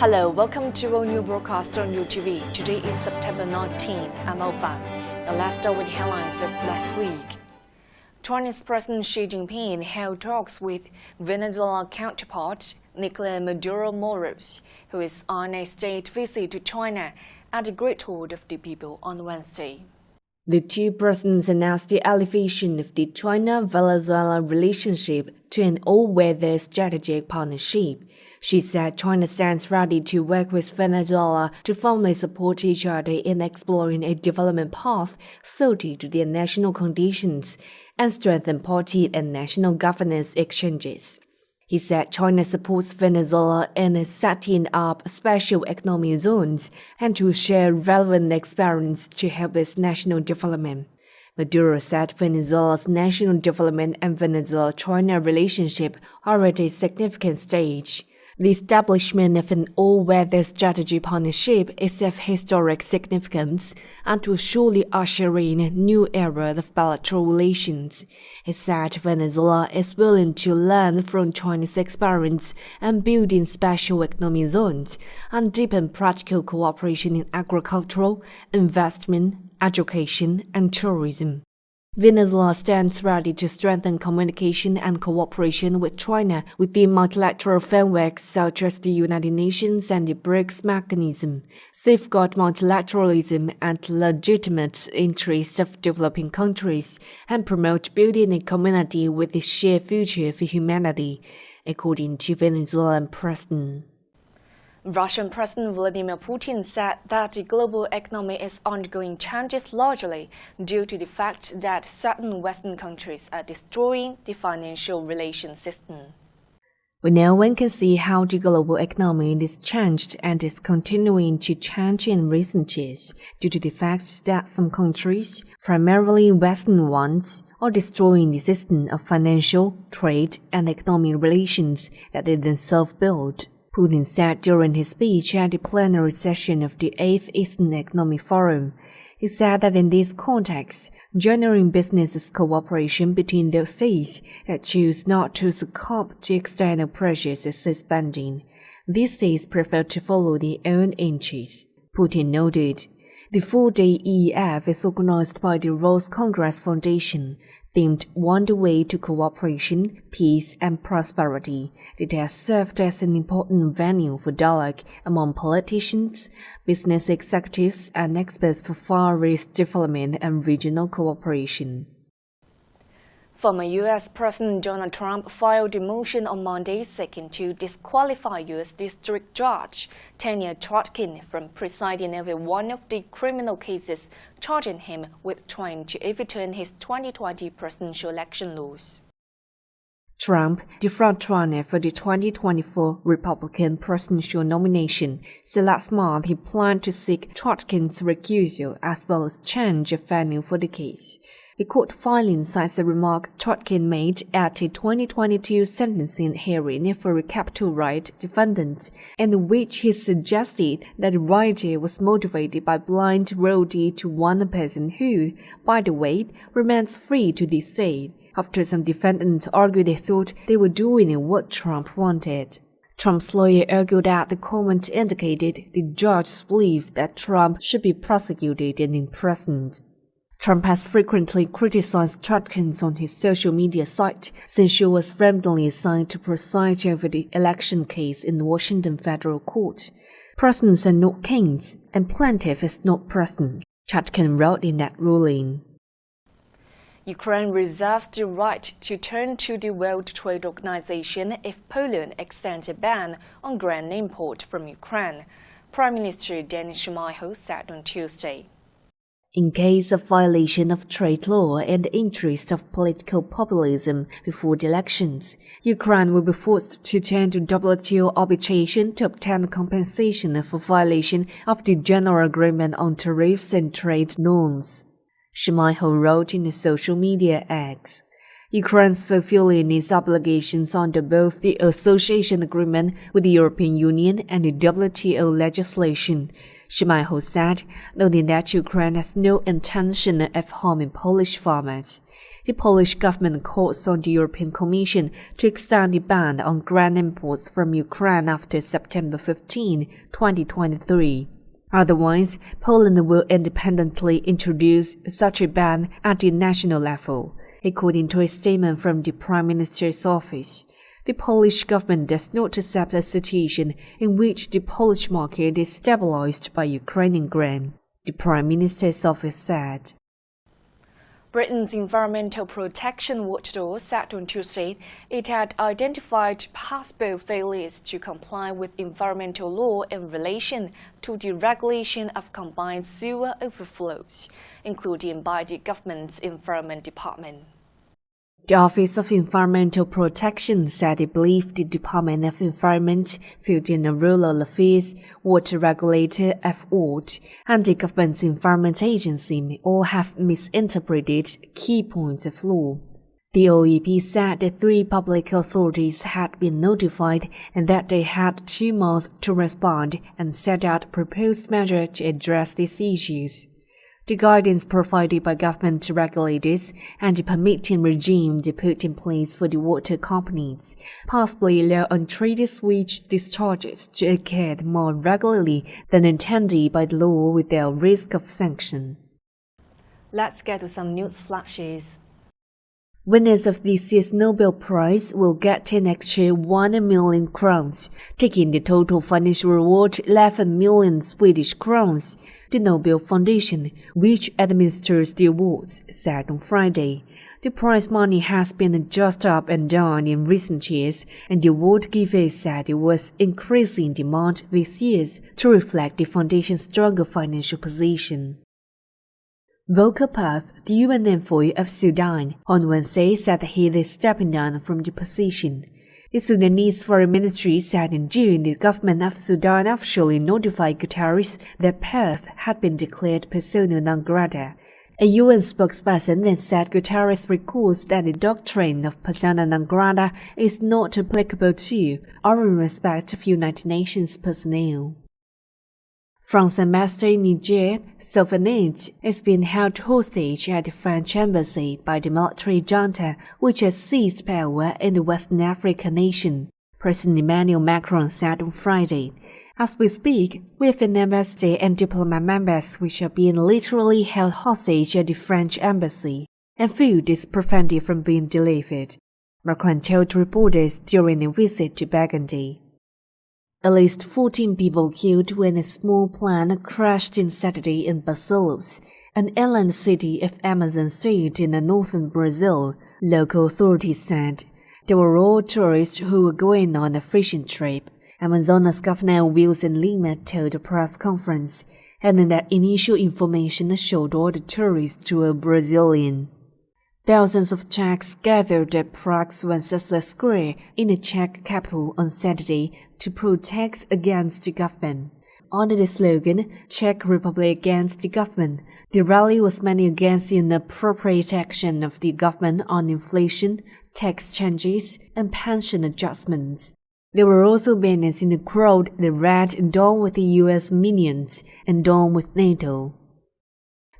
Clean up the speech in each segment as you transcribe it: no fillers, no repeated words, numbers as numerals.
Hello, welcome to World New Broadcast on UTV. Today is September 19. I'm Alpha. The last start with headlines of last week. Chinese President Xi Jinping held talks with Venezuela counterpart Nicolas Maduro Moros, who is on a state visit to China at the Great Hall of the People on Wednesday. The two presidents announced the elevation of the China-Venezuela relationship to an all-weather strategic partnership. She said China stands ready to work with Venezuela to firmly support each other in exploring a development path suited to their national conditions and strengthen party and national governance exchanges. He said China supports Venezuela in setting up special economic zones and to share relevant experience to help its national development. Maduro said Venezuela's national development and Venezuela-China relationship are at a significant stage. The establishment of an all-weather strategy partnership is of historic significance and will surely usher in a new era of bilateral relations. He said Venezuela is willing to learn from China's experience and build in special economic zones and deepen practical cooperation in agricultural, investment, education, and tourism. Venezuela stands ready to strengthen communication and cooperation with China within multilateral frameworks such as the United Nations and the BRICS mechanism, safeguard multilateralism and legitimate interests of developing countries, and promote building a community with a shared future for humanity, according to Venezuelan President. Russian President Vladimir Putin said that the global economy is undergoing changes largely due to the fact that certain Western countries are destroying the financial relation system. We now one can see how the global economy is changed and is continuing to change in recent years due to the fact that some countries, primarily Western ones, are destroying the system of financial, trade, and economic relations that they themselves built. Putin said during his speech at the plenary session of the 8th Eastern Economic Forum. He said that in this context, genuine business cooperation between those states that choose not to succumb to external pressures is expanding. These states prefer to follow their own interests. Putin noted, the 4-day EEF is organized by the Rose Congress Foundation, themed One Way to Cooperation, Peace and Prosperity, that has served as an important venue for dialogue among politicians, business executives, and experts for Far East development and regional cooperation. Former U.S. President Donald Trump filed a motion on Monday seeking to disqualify U.S. District Judge Tanya Chutkan from presiding over one of the criminal cases charging him with trying to overturn his 2020 presidential election laws. Trump, the frontrunner for the 2024 Republican presidential nomination, said last month he planned to seek Chutkan's recusal as well as change of venue for the case. The court filing cites a remark Chutkan made at a 2022 sentencing hearing for a Capitol riot defendant, in which he suggested that the rioter was motivated by blind loyalty to one person who, by the way, remains free to this day, after some defendants argued they thought they were doing what Trump wanted. Trump's lawyer argued that the comment indicated the judge's belief that Trump should be prosecuted and imprisoned. Trump has frequently criticized Chutkan on his social media site since she was randomly assigned to preside over the election case in the Washington federal court. Presidents are not kings, and plaintiff is not president, Chutkan wrote in that ruling. Ukraine reserves the right to turn to the World Trade Organization if Poland extends a ban on grain import from Ukraine, Prime Minister Denis Shmyhal said on Tuesday. In case of violation of trade law and the interest of political populism before the elections, Ukraine will be forced to turn to WTO arbitration to obtain compensation for violation of the General Agreement on Tariffs and Trade Norms. Shmyhal wrote in the social media X. Ukraine's fulfilling its obligations under both the Association Agreement with the European Union and the WTO legislation, Shmyhal said, noting that Ukraine has no intention of harming Polish farmers. The Polish government calls on the European Commission to extend the ban on grain imports from Ukraine after September 15, 2023. Otherwise, Poland will independently introduce such a ban at the national level, according to a statement from the Prime Minister's office. The Polish government does not accept a situation in which the Polish market is stabilized by Ukrainian grain, the Prime Minister's office said. Britain's Environmental Protection Watchdog said on Tuesday it had identified possible failures to comply with environmental law in relation to the regulation of combined sewer overflows, including by the government's Environment Department. The Office of Environmental Protection said it believed the Department of Environment, Food and Rural Affairs, Water Regulator (FWOT), and the government's Environment Agency may all have misinterpreted key points of law. The OEP said the three public authorities had been notified and that they had 2 months to respond and set out proposed measures to address these issues. The guidance provided by government regulators and the permitting regime they put in place for the water companies possibly allow untreated sewage discharges to occur more regularly than intended by the law without risk of sanction. Let's get to some news flashes. Winners of this year's Nobel Prize will get an extra 1 million crowns, taking the total financial reward to 11 million Swedish crowns. The Nobel Foundation, which administers the awards, said on Friday. The prize money has been adjusted up and down in recent years, and the award giver said it was increasing demand this year to reflect the foundation's stronger financial position. Volker Perth, the UN envoy of Sudan, on Wednesday said that he is stepping down from the position. The Sudanese Foreign Ministry said in June the government of Sudan officially notified Guterres that Perth had been declared persona non grata. A UN spokesperson then said Guterres recalls that the doctrine of persona non grata is not applicable to or in respect of United Nations personnel. France ambassador in Niger, Sylvanage, is being held hostage at the French embassy by the military junta which has seized power in the West African nation, President Emmanuel Macron said on Friday. As we speak, we have an embassy and diplomat members which are being literally held hostage at the French embassy, and food is prevented from being delivered, Macron told reporters during a visit to Burgundy. At least 14 people killed when a small plane crashed on Saturday in Barcelos, an inland city of Amazon state in the northern Brazil, local authorities said. They were all tourists who were going on a fishing trip, Amazonas Governor Wilson Lima told a press conference, adding that initial information showed all the tourists were Brazilian. Thousands of Czechs gathered at Prague's Wenceslas Square in the Czech capital on Saturday to protest against the government. Under the slogan, Czech Republic against the government, the rally was mainly against the inappropriate action of the government on inflation, tax changes, and pension adjustments. There were also banners in the crowd that read "Down with the US minions" and "Down with NATO."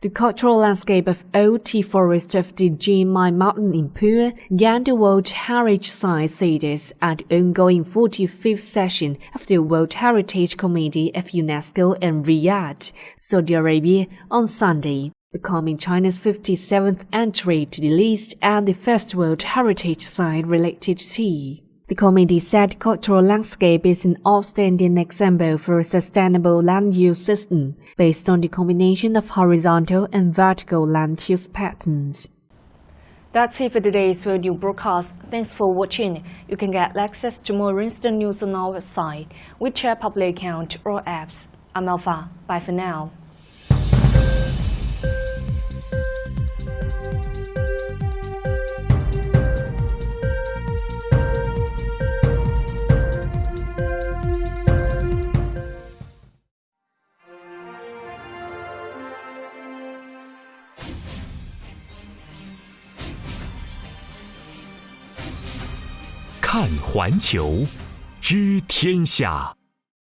The cultural landscape of old tea forest of the Jinmai Mountain in Pua gained the World Heritage Site status at the ongoing 45th session of the World Heritage Committee of UNESCO in Riyadh, Saudi Arabia, on Sunday, becoming China's 57th entry to the list and the first World Heritage Site related to tea. The committee said cultural landscape is an outstanding example for a sustainable land use system based on the combination of horizontal and vertical land use patterns. That's it for today's radio broadcast. Thanks for watching. You can get access to more instant news on our website, WeChat public account or apps. I'm Alpha. Bye for now.看环球，知天下。